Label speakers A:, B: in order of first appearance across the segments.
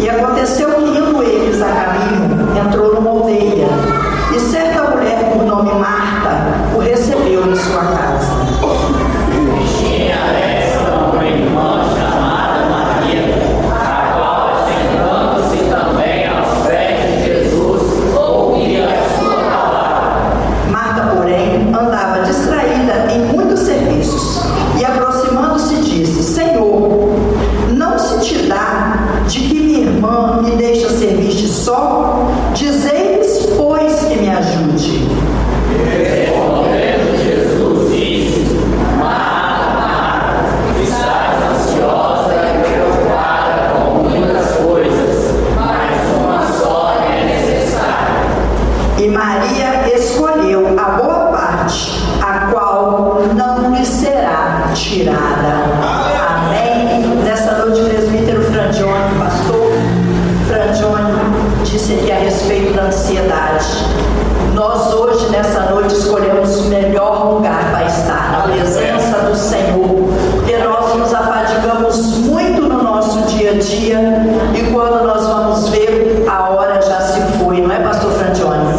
A: E aconteceu que, indo eles a caminho, entrou numa aldeia, e certa mulher, por nome Marta, o recebeu em sua casa.
B: Tinha essa uma irmã chamada Maria, a qual, sentando-se também aos pés de Jesus, ouvia a sua palavra.
A: Marta, porém, andava distraída em muitos serviços, e aproximando-se disse: Senhor, não se te dá de que minha irmã me deixa servir-te só? Dizei-lhes, pois, que me ajude.
B: Respondendo Jesus disse: Marta, Marta, estás ansiosa e preocupada com muitas coisas, mas uma só é necessária.
A: E Maria escolheu a boa parte, a qual não lhe será tirada. Amém? Nessa noite, o presbítero Frangione, pastor Frangione, disse aqui a respeito da ansiedade. Nós hoje, nessa noite, escolhemos o melhor lugar para estar, na presença do Senhor, porque nós nos afadigamos muito no nosso dia a dia, e quando nós vamos ver, a hora já se foi, não é, pastor Frangione?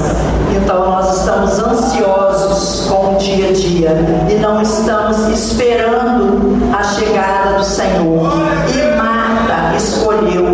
A: Então nós estamos ansiosos com o dia a dia, e não estamos esperando a chegada do Senhor. E Marta escolheu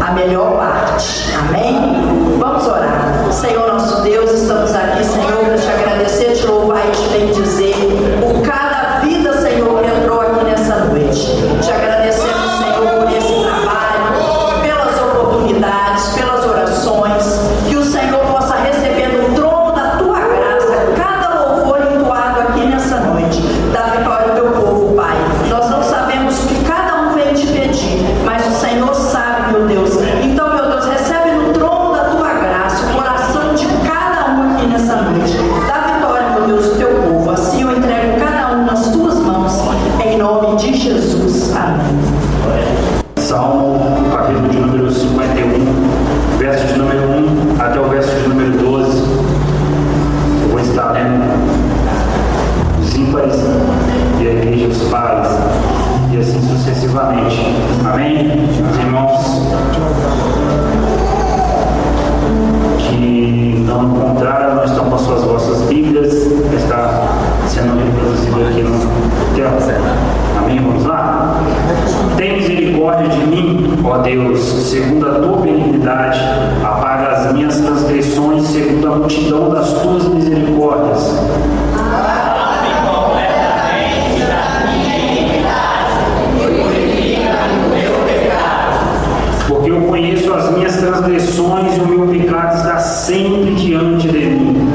A: a melhor parte. Amém? Vamos orar. Senhor nosso Deus, estamos aqui, Senhor, para te agradecer, te louvar e te bendizer por cada vida, Senhor, que entrou aqui nessa noite. Te agradecemos, Senhor, por esse trabalho, pelas oportunidades, pelas orações, que o Senhor possa receber no trono da tua graça cada louvor entoado aqui nessa noite. Dá vitória ao teu povo, Pai. Nós não sabemos o que cada um vem te pedir, mas o Senhor sabe, meu Deus. Então, meu Deus, recebe no trono da tua graça o coração de cada um aqui nessa noite. Dá vitória, meu Deus, ao teu povo. Assim eu entrego cada um nas tuas mãos, em nome de Jesus. Amém.
C: Salmo, capítulo de número 51, verso de número 1 até o verso de número 12. Eu vou estar lendo os ímpares e a igreja os pares, e assim sucessivamente. Amém? Meus irmãos que não encontraram, não estão com as suas vossas Bíblias, está sendo reproduzido aqui no telão. Amém? Vamos lá? Tem misericórdia de mim, ó Deus, segundo a tua benignidade, apaga as minhas transgressões, segundo a multidão das tuas misericórdias. Porque eu conheço as minhas transgressões e o meu pecado está sempre diante de mim.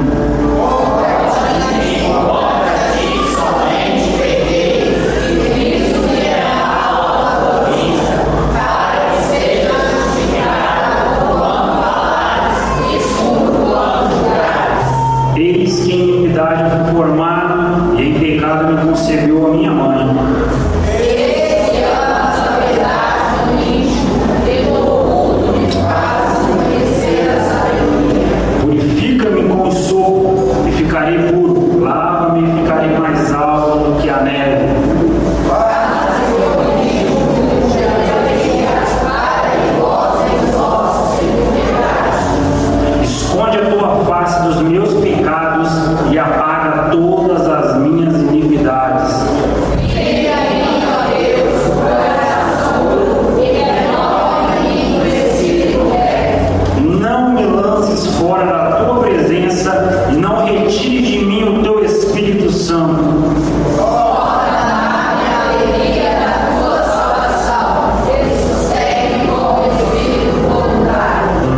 C: Eis que em iniquidade fui formado, e em pecado me concebeu a minha mãe. Purifica-me com sopo e ficarei puro. Lava-me e ficarei mais alto do que a neve. Esconde a tua face dos meus pecados e apaga todas as minhas iniquidades. Não me lances fora da tua presença e não retire de mim o teu Espírito Santo.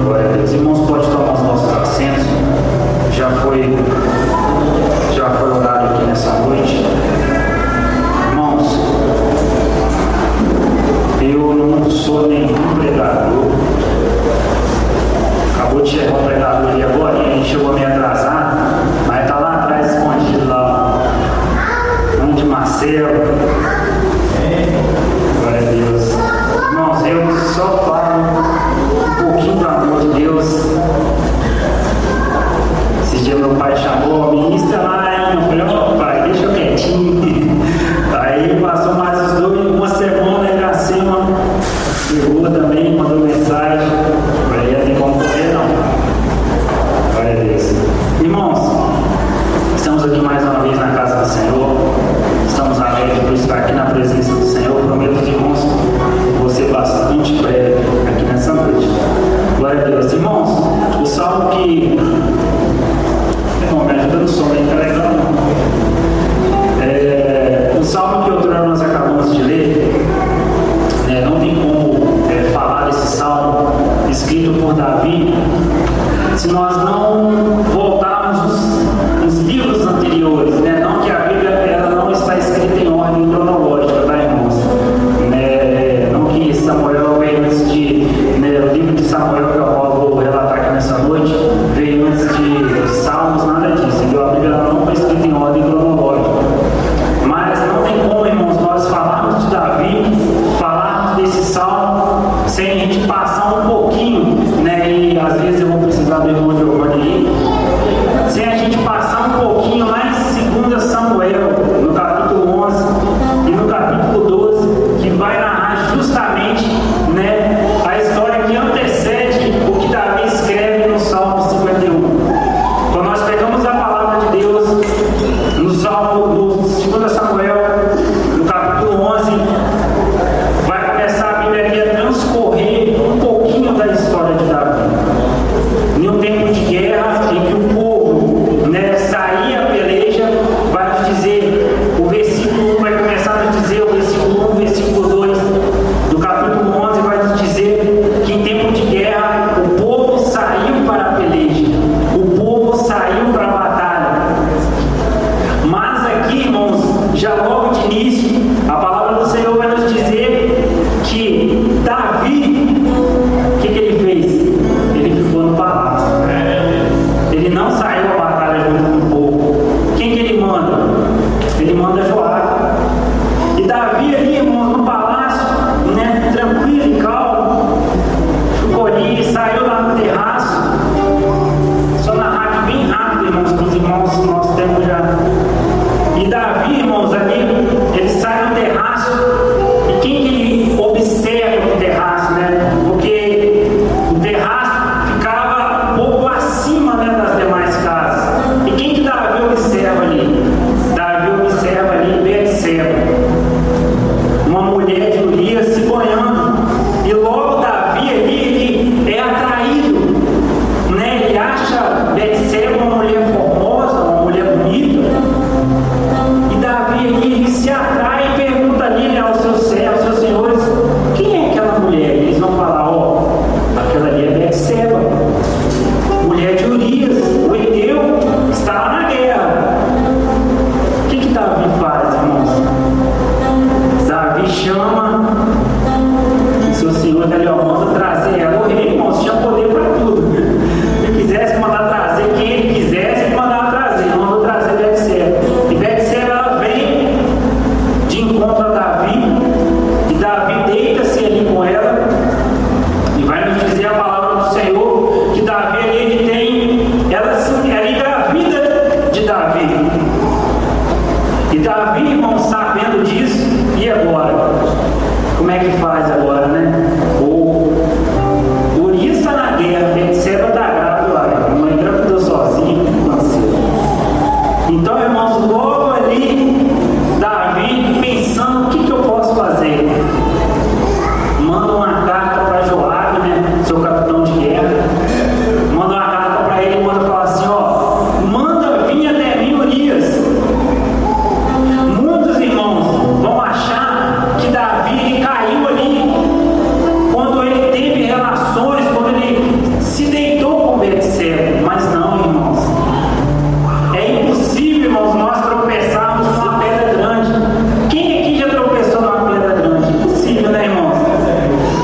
C: Glória a Deus. Irmãos, pode tomar os nossos assentos. Já foi orado aqui nessa noite. Irmãos, eu não sou nenhum pregador. Acabou de chegar um pregador ali agora, e a gente chegou a me atrasar, mas está lá atrás escondido lá, onde Marcelo. Glória a Deus. Irmãos, eu só falo um pouquinho do amor de Deus. Esse dia meu pai chamou, ministra lá, hein? Eu falei, ó pai, deixa eu quietinho. Aí passou mais uma semana, ele acima, chegou também, mandou mensagem. início, a palavra do Senhor vai nos dizer que Davi, o que ele fez? Ele ficou no palácio. Ele não saiu à batalha junto com o povo. Quem que ele manda? Ele manda Joabe. E Davi ali, irmãos, no palácio, né, tranquilo e calmo, ficou ali, saiu lá no terraço. Só narrar aqui bem rápido, irmãos, para os irmãos, nosso tempo já. E Davi, irmãos, ali, ele sai no terraço. E quem que ele observa no terraço, né? Porque o terraço ficava um pouco acima, né, das demais casas. E quem que Davi observa ali? Davi observa ali Betseba, uma mulher de Urias se banhando. E logo Davi ali, ele é atraído, né? Ele acha Betseba uma mulher formosa, uma mulher bonita. E Davi ali, ele se atrai e pergunta ali, né, aos seus servos, seus senhores, quem é aquela mulher? E eles vão falar, ó, aquela ali é Betseba, mulher de Urias, o Eteu, está lá na guerra. O que Davi faz, irmãos? Davi chama o seu senhor ali, ó, manda trazer ela. O rei, irmãos, tinha poder para tudo. Se ele quisesse mandar trazer quem ele quisesse, ele mandava trazer. Ele mandou trazer Betseba. E Betseba, ela vem de encontro a Davi. E Davi deita-se ali com ela. E vai nos dizer a palavra do Senhor que Davi ali, ele tem, ela engravida de Davi. E Davi, irmão, sabendo disso, e agora? Como é que faz agora, né? O Urias está na guerra, Betseba está grávida lá, a mãe engravidou sozinha, nasceu. Então, irmãos, logo ali, Davi pensando, o que eu posso fazer? Manda uma carta para Joabe, né, seu capitão de guerra. Manda uma carta para ele, manda falar assim, ó, manda vir até mim, Urias. Muitos irmãos vão achar que Davi, ele caiu ali quando ele teve relações, quando ele se deitou com Betseba. Mas não, irmãos. É impossível, irmãos, nós tropeçarmos numa pedra grande. Quem aqui já tropeçou numa pedra grande? Impossível, né, irmãos?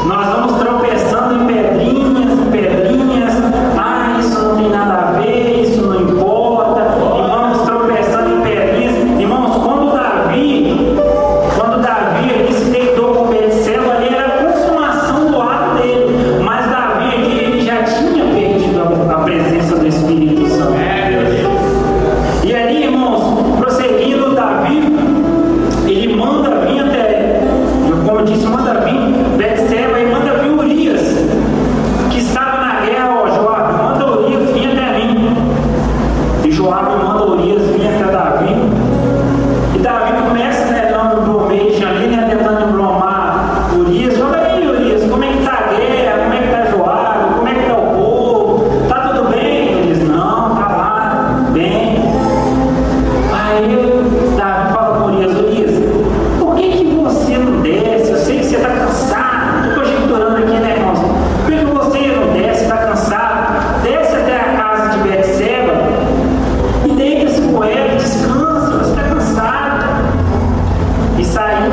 C: Nós vamos tropeçando em pedrinhas, em pedrinhas. Ah, isso não tem nada a ver, isso não importa. E vamos tropeçando em pedrinhas. Irmãos, quando Davi ele se deitou com Betseba, ali era a consumação do ato dele. Mas Davi aqui, ele já tinha perdido a presença do Espírito Santo. E ali, irmãos, prosseguindo, Davi, ele manda vir até, como eu disse, manda vir Betseba e manda vir Urias, que estava na guerra. Ó, Joabe, manda Urias vir até mim. E Joabe manda Urias vir até Davi. E Davi começa, né, dando um beijo ali, né, tentando embromar Urias. Olha aí, Urias, como é que tá a guerra? Como é que tá Joabe? Como é que tá o povo? Tá tudo bem? Urias, não, tá lá, bem. Aí Davi fala com Urias, por que você não desce? Eu sei que você está cansado. Estou conjecturando aqui, né, irmãos? Por que você não desce? Está cansado? Desce até a casa de Betseba e deita-se com ela, descansa, você está cansado. E saiu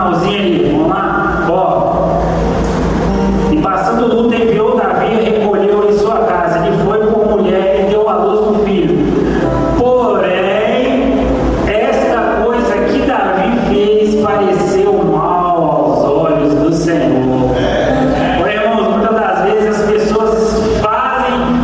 C: finalzinho ali, vamos lá? Ó. E passando o luto, enviou Davi e recolheu em sua casa. Ele foi com mulher e deu à luz um filho. Porém, esta coisa que Davi fez pareceu mal aos olhos do Senhor. Irmãos, muitas das vezes as pessoas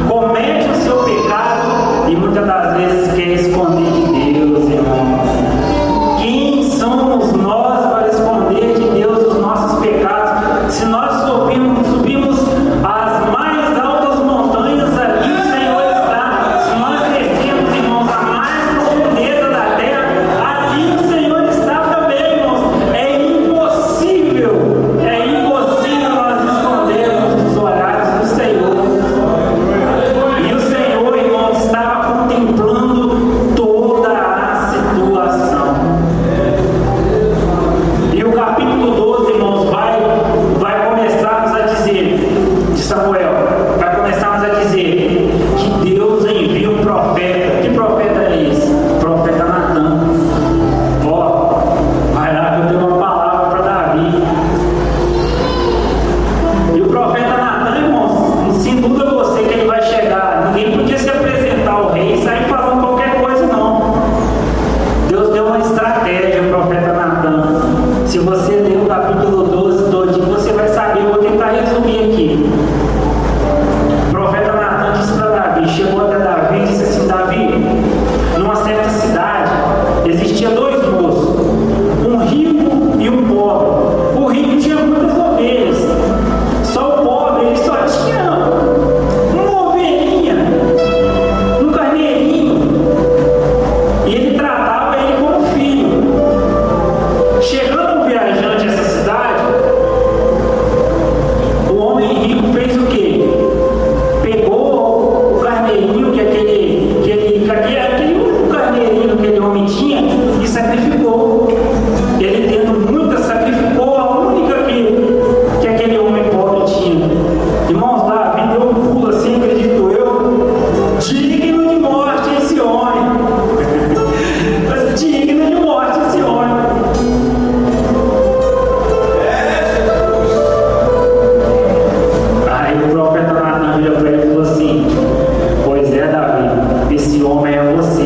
C: cometem o seu pecado e muitas das vezes querem esconder de Deus, irmãos. Quem somos nós para esconder de Deus os nossos pecados? Se nós subimos as mais altas montanhas, ali o Senhor está. Se nós descemos, irmãos, a mais profundeza da terra, ali o Senhor está também, irmãos. É impossível nós escondermos dos olhares do Senhor. E o Senhor, irmãos, estava contemplando toda a situação. E o capítulo 12, irmãos, vai começar-nos a dizer, de Samuel, vai começar-nos a dizer que Deus envia um profeta. Que profeta é esse? O profeta Natan. Ó, vai lá que eu tenho uma palavra para Davi. E o profeta Natan, irmãos, sem dúvida você que ele vai chegar. Ninguém podia se apresentar ao rei e sair falando qualquer coisa, não. Deus deu uma estratégia ao profeta Natan. Se você ler o capítulo 12 todinho, você vai saber. Eu vou tentar resumir aqui. O profeta Natan disse para Davi, chegou até Davi e disse assim: Davi, numa certa cidade existia dois moços, um rico e um pobre. O rico tinha muitas ovelhas, só o pobre ele só tinha uma ovelhinha, um carneirinho, e ele tratava ele como filho. Chegando um viajante a essa cidade, o homem rico fez o quê? Pegou o carneirinho que aquele carneirinho que aquele homem tinha e sacrificou. Ele, tendo muita, sacrificou a única que aquele homem pobre tinha. Irmãos, Davi deu um pulo assim, acredito eu, digno de morte esse homem. Digno de morte esse homem. Aí o profeta Natan virou para ele e falou assim: pois é, Davi, esse homem é você.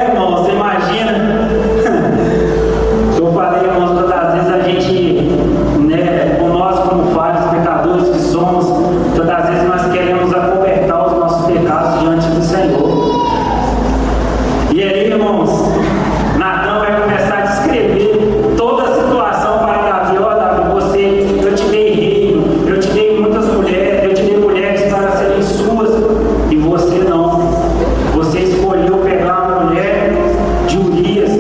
C: Irmão, você imagina. Eu falei, irmãos, todas as vezes a gente, né, com nós como vários pecadores que somos, todas as vezes nós queremos acobertar os nossos pecados diante do Senhor. E aí, irmãos, Natan vai começar a descrever toda a situação para Davi. Ó, Davi, eu te dei reino, eu te dei muitas mulheres, eu te dei mulheres para serem suas, e você não. Você escolheu pegar uma mulher de Urias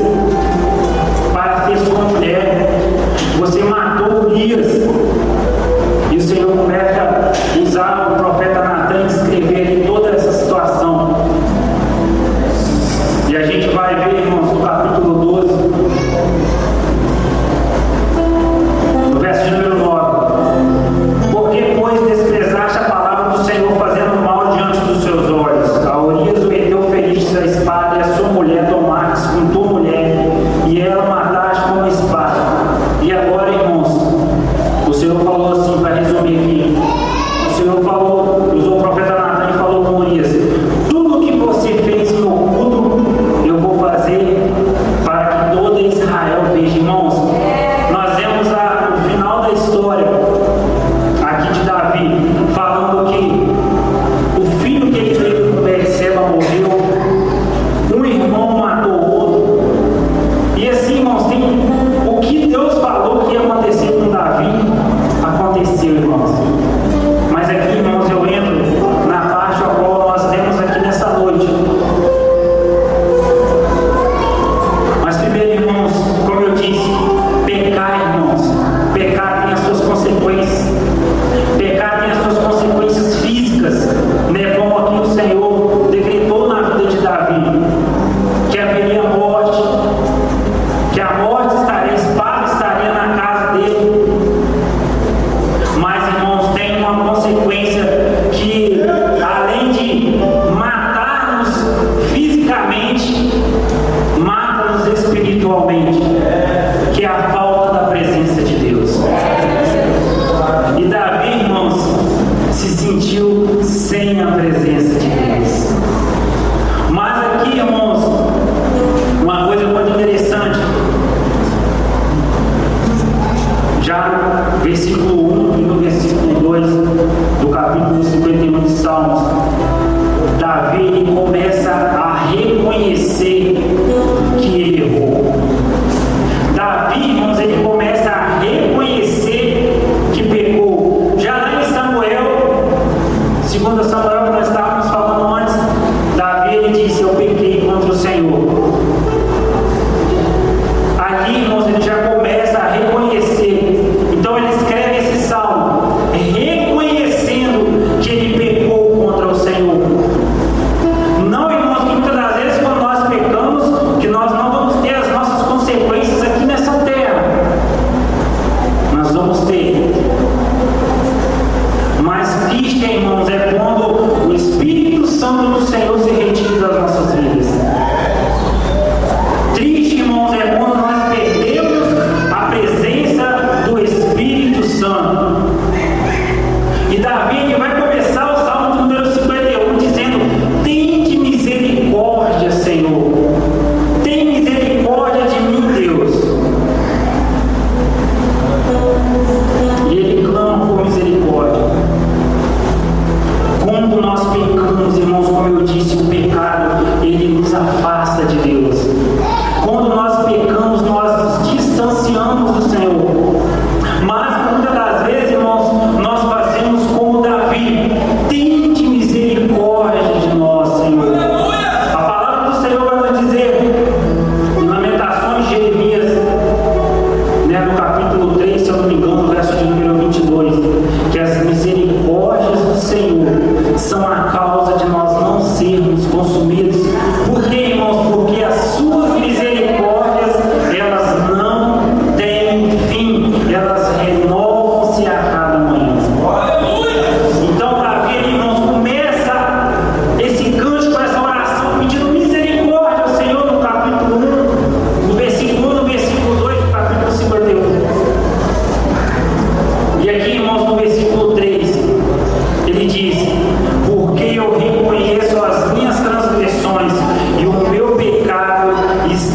C: para ser sua mulher. Você matou Urias. E o Senhor começa a usar o profeta Natan e descrever toda essa situação. E a gente vai ver, irmãos, no capítulo 12, no verso de número 9. Porque, pois, desprezaste a palavra do Senhor, fazendo mal diante dos seus olhos. A Urias o meteu feriste da espada, e a sua mulher tomaste com tua mulher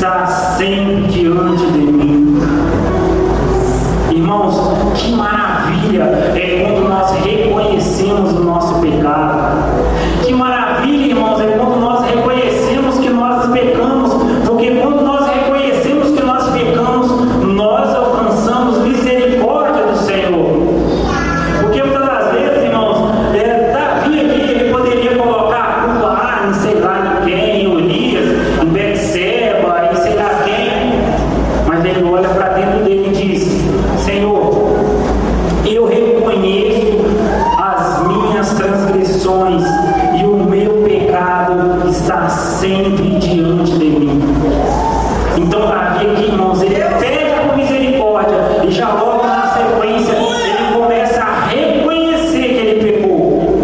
C: está sempre diante de mim. Irmãos, que maravilha é quando nós reconhecemos o nosso pecado. Que maravilha, irmãos, é quando nós reconhecemos que nós pecamos, porque quando nós reconhecemos que nós pecamos, nós alcançamos misericórdia do Senhor. Porque muitas das vezes, irmãos, Davi aqui, ele poderia colocar a culpa lá em sei lá em quem, em Urias, em Betseba, em sei lá quem, mas ele olha para dentro dele e diz: Senhor, eu reconheço as minhas transgressões e o meu pecado está sempre diante de mim. Então Davi aqui, irmãos, ele pede por misericórdia e já logo na sequência ele começa a reconhecer que ele pecou.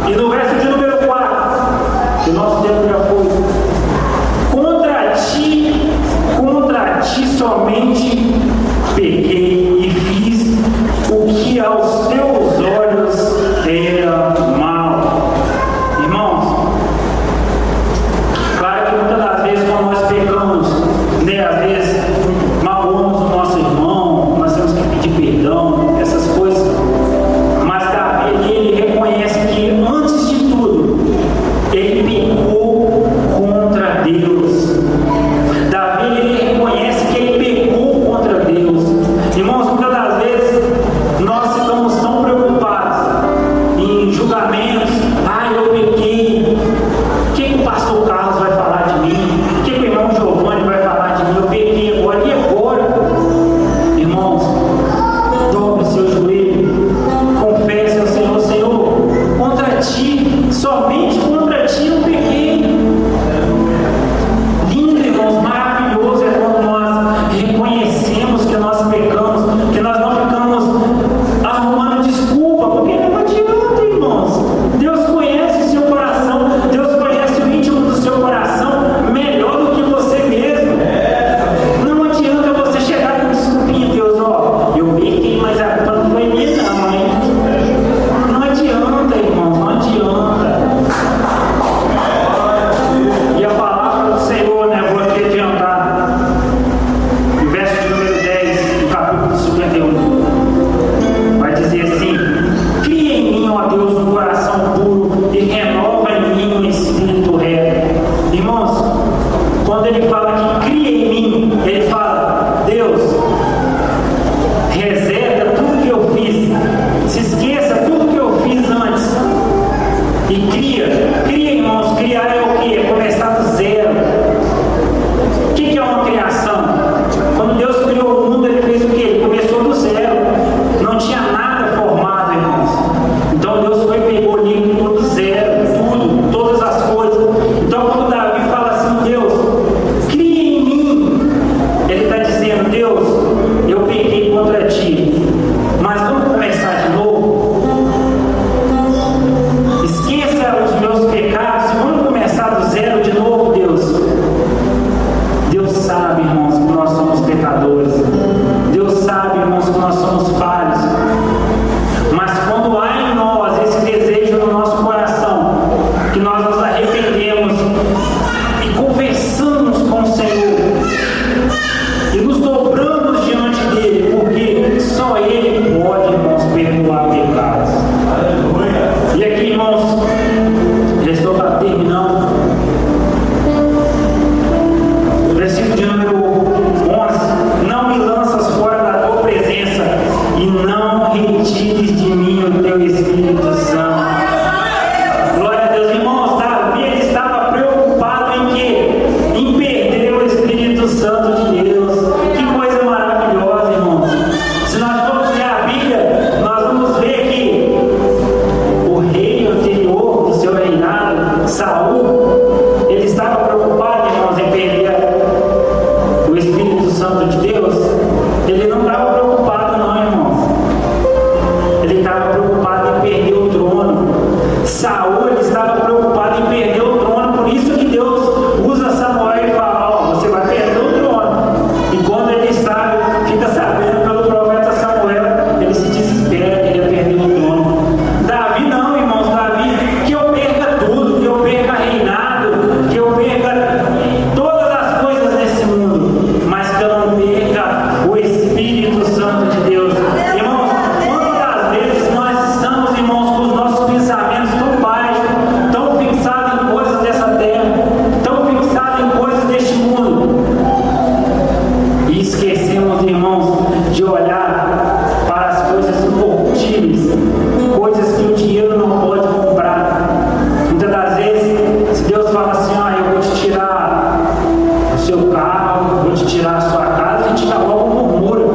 C: E no verso de número 4, que o nosso tempo já foi: contra ti somente pequei e fiz o que aos teus olhos era mal. Irmãos, claro que muitas das vezes quando nós pecamos, às vezes magoamos o nosso irmão, nós temos que pedir perdão, essas coisas. Mas Davi, ele reconhece que antes de tudo, ele pecou contra Deus. Davi, ele reconhece que ele pecou contra Deus. Irmãos, muitas das vezes nós ficamos tão preocupados em julgamentos. Eu pequei. O que o pastor Carlos vai falar de mim? O que o irmão Giovanni vai falar de mim? Eu pequei agora. E agora? Irmãos, dobre seu joelho, confesse ao Senhor: Senhor, contra ti, somente contra ti eu pequei. Lindo, irmãos, maravilhoso é quando nós reconhecemos que nós pecamos, que nós não ficamos arrumando desculpa, porque não adianta, irmãos. Deus conhece o seu coração, Deus conhece o íntimo do seu coração melhor do que você mesmo. Não adianta você chegar com desculpinha: Deus, eu pequei, mas a culpa não foi minha não, hein? Não adianta, irmãos, não adianta. E a palavra do Senhor, vou aqui adiantar, no verso de número 10, do capítulo 51, vai dizer assim: cria em mim, ó Deus, um coração puro e renova em mim um espírito reto. Irmãos, quando ele fala que cria em mim, ele fala: Deus, reseta tudo que eu fiz, se esqueça tudo que eu fiz antes e cria, irmãos. Criar é o que? É começar do zero. O que é uma criação? Quando Deus criou o mundo, ele fez o que? Ele começou do zero, não tinha nada formado, irmãos. Então Deus foi, pegou ali do zero, tudo, todas as coisas. Então quando Davi fala assim: Deus, cria em mim seu carro, vou te tirar a sua casa, a gente já logo murmura.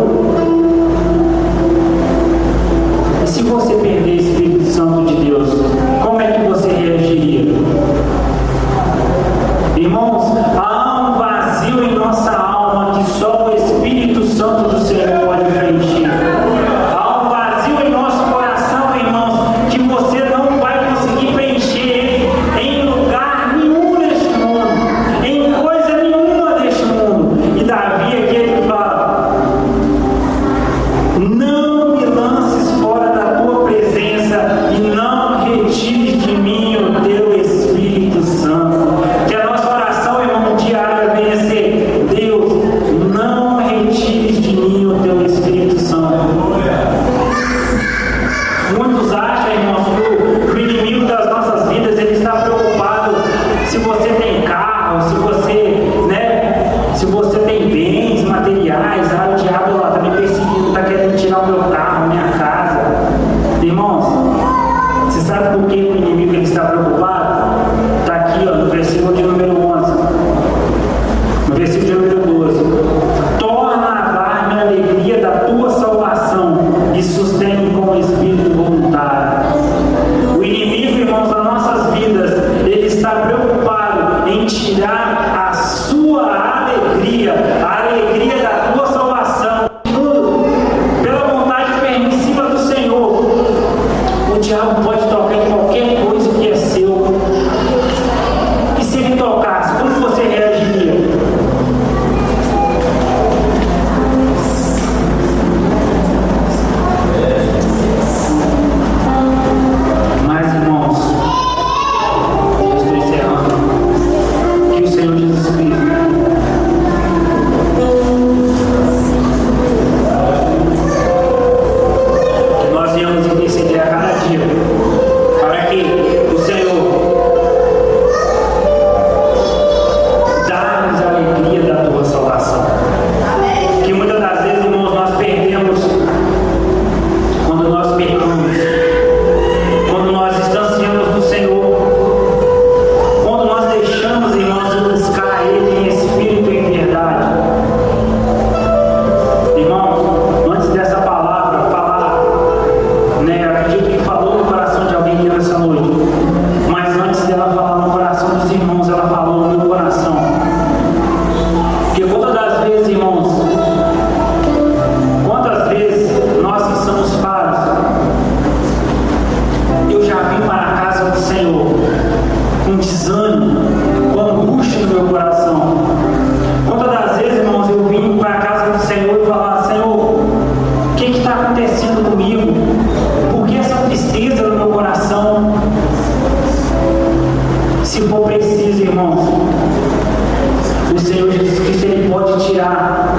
C: E se você perder o Espírito Santo de Deus, como é que você reagiria? Irmãos, há um vazio em nossa alma que só o Espírito Santo do Senhor pode preencher. Há um vazio em nosso coração, irmãos, que você não vai conseguir preencher em lugar nenhum neste mundo, em coisa nenhuma deste mundo. E Davi aqui ele fala: não me lances fora da tua presença e não retires de mim o teu Espírito Santo. Que a nossa oração, irmão, diária venha ser: Deus, não retires de mim o teu Espírito Santo. Muitos acham, irmãos, que o inimigo das nossas vidas ele está preocupado se você tem carro, se você tem bens materiais. O diabo está me perseguindo, está querendo tirar o meu carro, minha casa. Irmãos, você sabe por que o inimigo ele está preocupado? Está aqui, ó, no versículo de número 11, no versículo de número 12: torna a dar-me a alegria da tua salvação e sustente com o espírito voluntário. O inimigo, irmãos, das nossas vidas, ele está preocupado em tirar a sua alegria, a alegria da tua salvação. Pela vontade permissiva do Senhor, o diabo pode tocar em qualquer coisa que é seu. E se ele tocasse, como você reagiria? Mas, irmãos, eu estou encerrando. Que o Senhor Jesus Cristo que nós venhamos interceder a cada dia para que o Senhor dá-nos a alegria da tua salvação. Que muitas das vezes, irmãos, nós perdemos quando nós pecamos, quando nós distanciamos do Senhor, quando nós deixamos, irmãos, de buscar Ele em espírito e em verdade. Irmãos, antes dessa palavra falar, acredito que falou no coração de alguém aqui nessa noite, mas antes dela falar no coração dos irmãos, ela falou no meu coração. Porque quantas das vezes, irmãos, quantas vezes nós que somos falhos, eu já vim para a casa do Senhor com desânimo, com angústia no meu coração. Quantas das vezes, irmãos, eu vim para a casa do Senhor e falar: Senhor, o que está acontecendo comigo? Por que essa tristeza no meu coração? Se for preciso, irmãos, o Senhor Jesus Cristo ele pode tirar